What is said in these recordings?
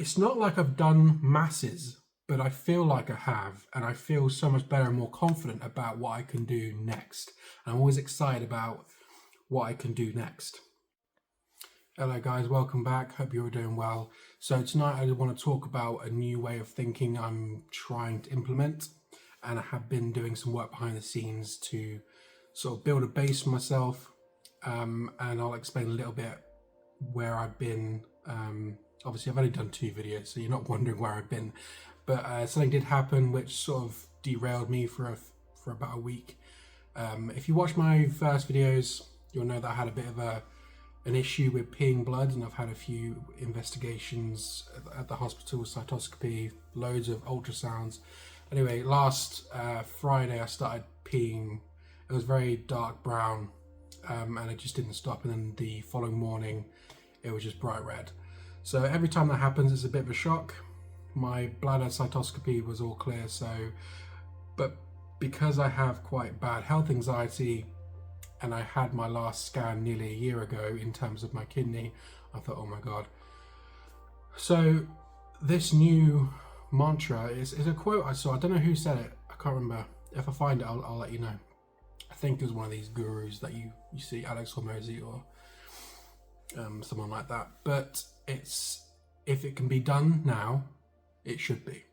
it's not like I've done masses, but I feel like I have, and I feel so much better and more confident about what I can do next. I'm always excited about what I can do next. Hello guys, welcome back. Hope you're doing well. So tonight I want to talk about a new way of thinking I'm trying to implement, and I have been doing some work behind the scenes to sort of build a base for myself, and I'll explain a little bit where I've been. Obviously I've only done 2 videos, so you're not wondering where I've been, but something did happen which sort of derailed me for about a week. If you watch my first videos, you'll know that I had a bit of an issue with peeing blood, and I've had a few investigations at the hospital, cytoscopy, loads of ultrasounds. Anyway, last Friday I started peeing. It was very dark brown, and it just didn't stop, and then the following morning it was just bright red. So every time that happens it's a bit of a shock. My bladder cytoscopy was all clear, but because I have quite bad health anxiety, and I had my last scan nearly a year ago in terms of my kidney, I thought, oh my god. So this new mantra is a quote I saw. I don't know who said it, I can't remember. If I find it, I'll let you know. I think it was one of these gurus that you see, Alex Hormozi or someone like that. But it's, if it can be done now, it should be.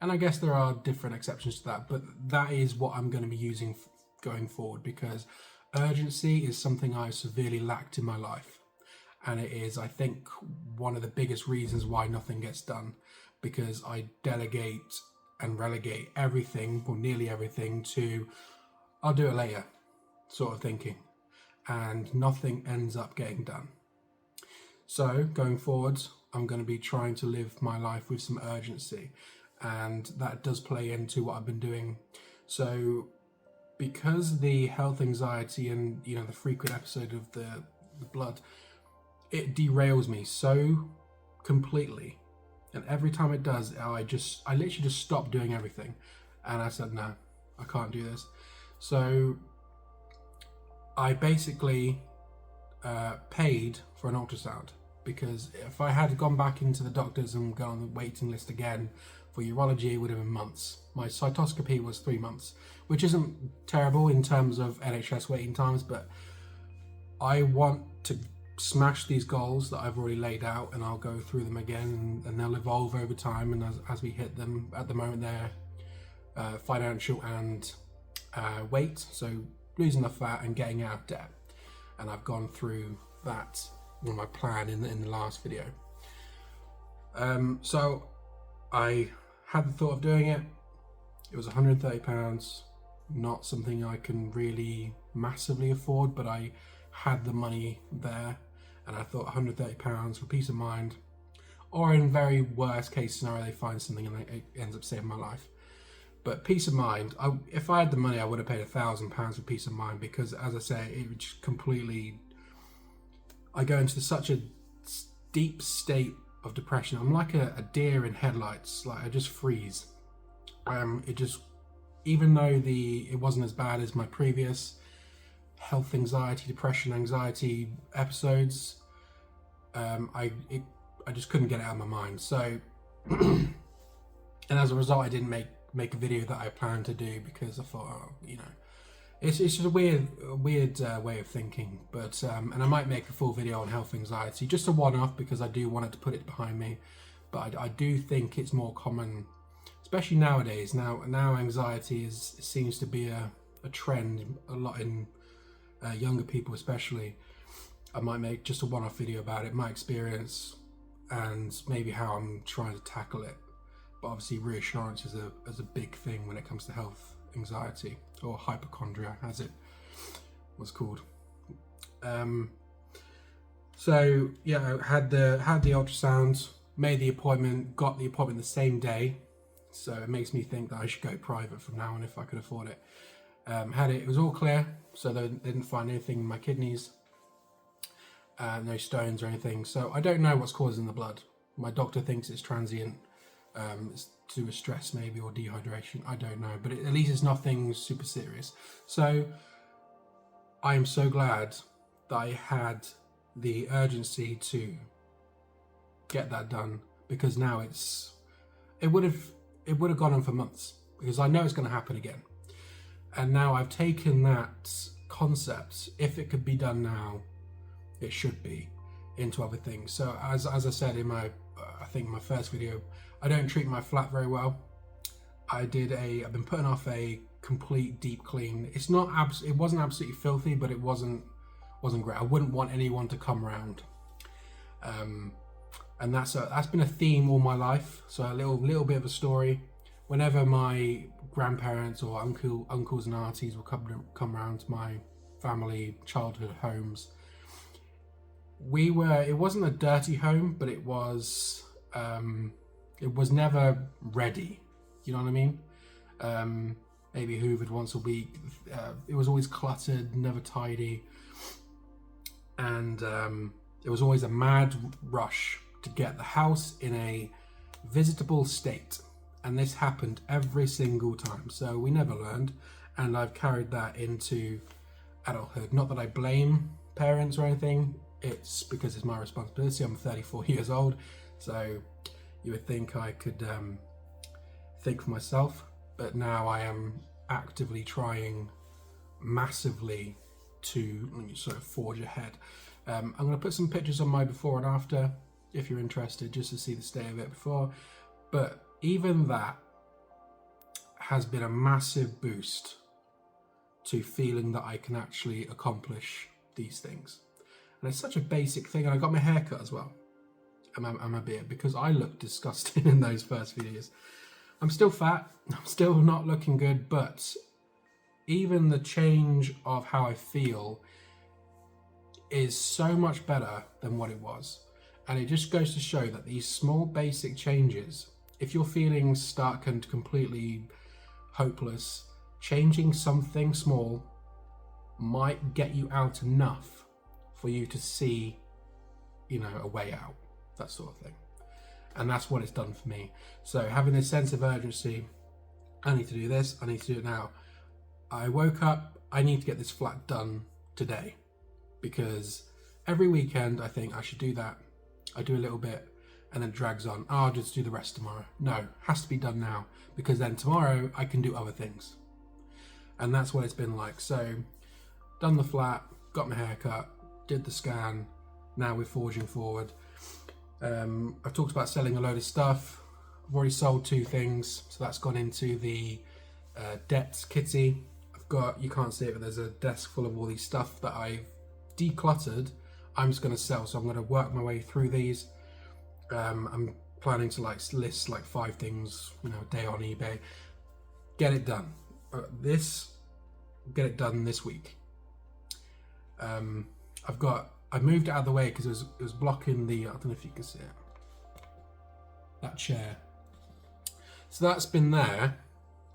And I guess there are different exceptions to that, but that is what I'm going to be using going forward, because urgency is something I severely lacked in my life, and it is, I think, one of the biggest reasons why nothing gets done, because I delegate and relegate everything, or nearly everything, to I'll do it later sort of thinking, and nothing ends up getting done. So going forward, I'm going to be trying to live my life with some urgency, and that does play into what I've been doing. So because the health anxiety and the frequent episode of the blood, it derails me so completely, and every time it does, I literally just stop doing everything, and I said, no, I can't do this. So I basically paid for an ultrasound, because if I had gone back into the doctors and gone on the waiting list again for urology, it would have been months. My cytoscopy was 3 months, which isn't terrible in terms of NHS waiting times, but I want to smash these goals that I've already laid out, and I'll go through them again, and they'll evolve over time, and as we hit them. At the moment they're financial and weight, so losing the fat and getting out of debt, and I've gone through that with my plan in the last video. So I had the thought of doing it. It was £130, not something I can really massively afford, but I had the money there, and I thought £130 for peace of mind, or in very worst case scenario they find something and it ends up saving my life. But peace of mind, if I had the money I would have paid £1,000 for peace of mind, because as I say, it would just completely, I go into such a deep state of depression. I'm like a deer in headlights. Like, I just freeze. It just, even though it wasn't as bad as my previous health anxiety, depression, anxiety episodes, I just couldn't get it out of my mind. So, and as a result, I didn't make a video that I planned to do, because I thought, oh, it's just a weird way of thinking. But and I might make a full video on health anxiety, just a one-off, because I do want to put it behind me. But I do think it's more common, especially nowadays. Now anxiety seems to be a trend a lot in younger people, especially. I might make just a one-off video about it, my experience, and maybe how I'm trying to tackle it. But obviously reassurance is a big thing when it comes to health anxiety, or hypochondria as it was called. So yeah, I had the ultrasound, made the appointment, got the appointment the same day. So it makes me think that I should go private from now on if I could afford it. It was all clear, so they didn't find anything in my kidneys, no stones or anything. So I don't know what's causing the blood. My doctor thinks it's transient. It's to do with stress maybe, or dehydration, I don't know, but at least it's nothing super serious. So I am so glad that I had the urgency to get that done because now it would have gone on for months, because I know it's going to happen again. And now I've taken that concept, if it could be done now, it should be, into other things. So as I said in my I think my first video, I don't treat my flat very well. I've been putting off a complete deep clean. It wasn't absolutely filthy, but it wasn't great. I wouldn't want anyone to come around. And that's been a theme all my life. So a little bit of a story. Whenever my grandparents or uncles and aunties will come around to my family childhood homes, it wasn't a dirty home, but it was never ready. You know what I mean? Maybe hoovered once a week. It was always cluttered, never tidy, and it was always a mad rush to get the house in a visitable state. And this happened every single time. So we never learned, and I've carried that into adulthood. Not that I blame parents or anything. It's because it's my responsibility. I'm 34 years old, so you would think I could think for myself, but now I am actively trying massively to sort of forge ahead. I'm going to put some pictures on my before and after if you're interested, just to see the state of it before. But even that has been a massive boost to feeling that I can actually accomplish these things. And it's such a basic thing. And I got my hair cut as well, and my beard, because I looked disgusting in those first videos. I'm still fat, I'm still not looking good, but even the change of how I feel is so much better than what it was. And it just goes to show that these small basic changes, if you're feeling stuck and completely hopeless, changing something small might get you out enough for you to see, a way out, that sort of thing. And that's what it's done for me. So having this sense of urgency, I need to do this, I need to do it now. I woke up, I need to get this flat done today, because every weekend I think I should do that. I do a little bit and then it drags on. Oh, I'll just do the rest tomorrow. No, it has to be done now, because then tomorrow I can do other things. And that's what it's been like. So done the flat, got my hair cut, did the scan, now we're forging forward. I've talked about selling a load of stuff. I've already sold 2 things, so that's gone into the debts kitty. You can't see it, but there's a desk full of all these stuff that I've decluttered. I'm just going to sell, so I'm going to work my way through these. I'm planning to list 5 things, a day on eBay. Get it done. Get it done this week. I moved it out of the way because it was blocking the, I don't know if you can see it, that chair. So that's been there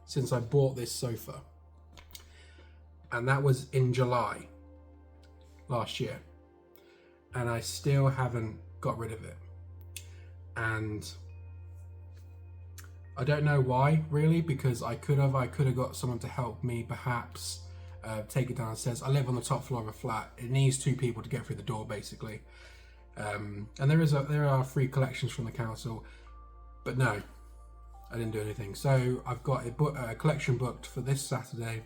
since I bought this sofa. And that was in July last year. And I still haven't got rid of it. And I don't know why, really, because I could have got someone to help me, perhaps take it downstairs. I live on the top floor of a flat. It needs 2 people to get through the door, basically. And there are free collections from the council, but no, I didn't do anything. So I've got a collection booked for this Saturday.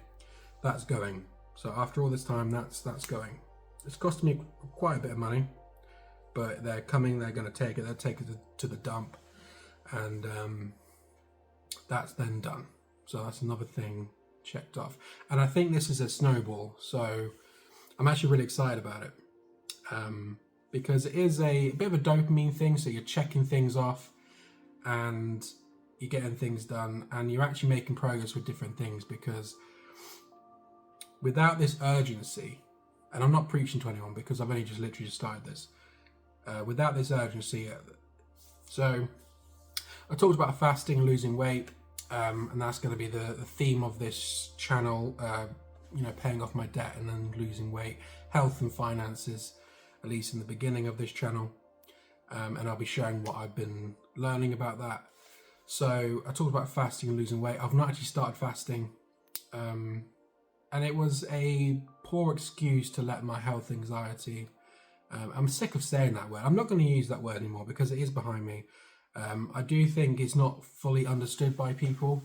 That's going. So after all this time, that's going. It's cost me quite a bit of money, but they're coming. They're going to take it. They'll take it to the dump, and that's then done. So that's another thing checked off. And I think this is a snowball, so I'm actually really excited about it, because it is a bit of a dopamine thing. So you're checking things off and you're getting things done, and you're actually making progress with different things, because without this urgency, and I'm not preaching to anyone because I've only literally just started this, without this urgency, so I talked about fasting, losing weight, and that's going to be the theme of this channel, paying off my debt and then losing weight, health and finances, at least in the beginning of this channel, and I'll be sharing what I've been learning about that. So I talked about fasting and losing weight. I've not actually started fasting, and it was a poor excuse to let my health anxiety, I'm sick of saying that word. I'm not going to use that word anymore because it is behind me. I do think it's not fully understood by people,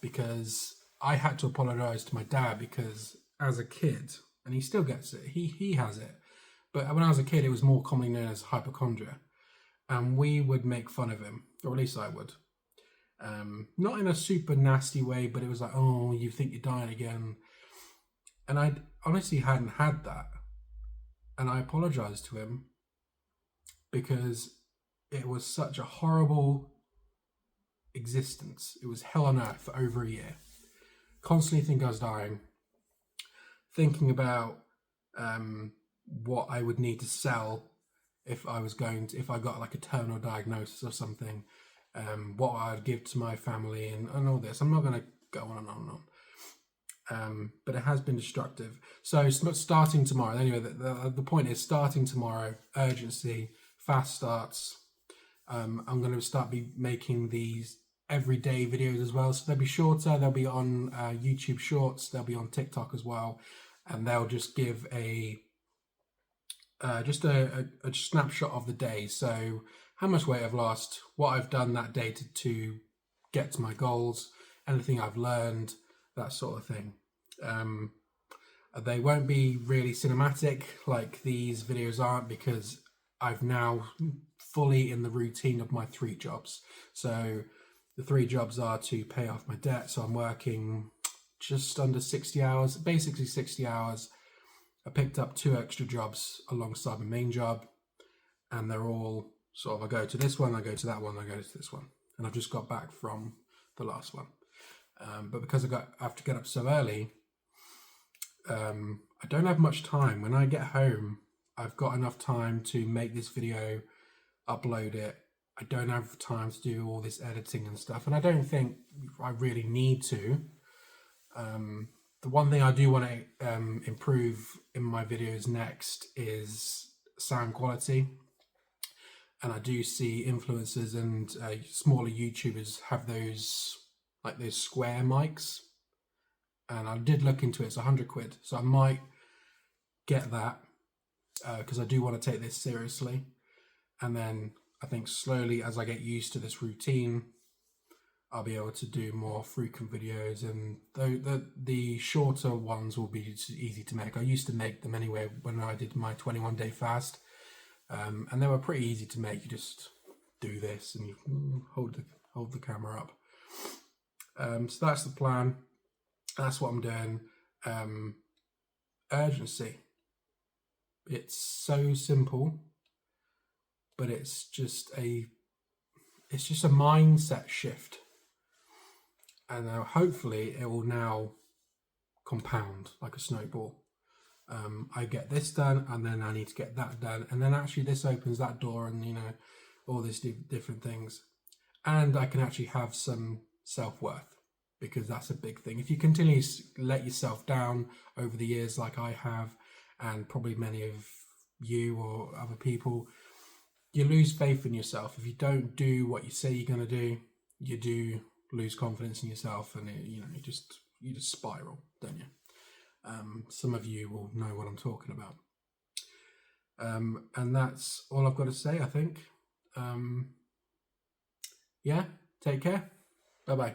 because I had to apologize to my dad because as a kid, and he still gets it, he has it, but when I was a kid, it was more commonly known as hypochondria, and we would make fun of him, or at least I would. Not in a super nasty way, but it was like, oh, you think you're dying again. And I honestly hadn't had that. And I apologized to him because it was such a horrible existence. It was hell on earth for over a year. Constantly think I was dying. Thinking about what I would need to sell if I got like a terminal diagnosis or something. What I'd give to my family and all this. I'm not going to go on and on and on. But it has been destructive. So starting tomorrow, anyway, the point is starting tomorrow, urgency, fast starts. I'm going to start making these everyday videos as well. So they'll be shorter, they'll be on YouTube Shorts, they'll be on TikTok as well. And they'll just give a snapshot of the day. So how much weight I've lost, what I've done that day to get to my goals, anything I've learned, that sort of thing. They won't be really cinematic like these videos aren't, because I've now fully in the routine of my 3 jobs. So the 3 jobs are to pay off my debt. So I'm working just under 60 hours, basically 60 hours. I picked up 2 extra jobs alongside my main job, and they're all sort of, I go to this one, I go to that one, I go to this one. And I've just got back from the last one. But because I have to get up so early, I don't have much time. When I get home, I've got enough time to make this video, upload it. I don't have time to do all this editing and stuff, and I don't think I really need to. The one thing I do want to improve in my videos next is sound quality. And I do see influencers and smaller YouTubers have those square mics. And I did look into it, it's 100 quid. So I might get that because I do want to take this seriously. And then I think slowly, as I get used to this routine, I'll be able to do more frequent videos, and the shorter ones will be easy to make. I used to make them anyway when I did my 21-day fast, and they were pretty easy to make. You just do this and you hold the camera up. So that's the plan. That's what I'm doing. Urgency. It's so simple, but it's just a mindset shift. And hopefully it will now compound like a snowball. I get this done, and then I need to get that done, and then actually this opens that door, and all these different things, and I can actually have some self-worth, because that's a big thing. If you continue to let yourself down over the years like I have, and probably many of you or other people, you lose faith in yourself. If you don't do what you say you're going to do, you do lose confidence in yourself, and you just spiral, don't you? Some of you will know what I'm talking about. And that's all I've got to say, I think. Yeah, take care. Bye-bye.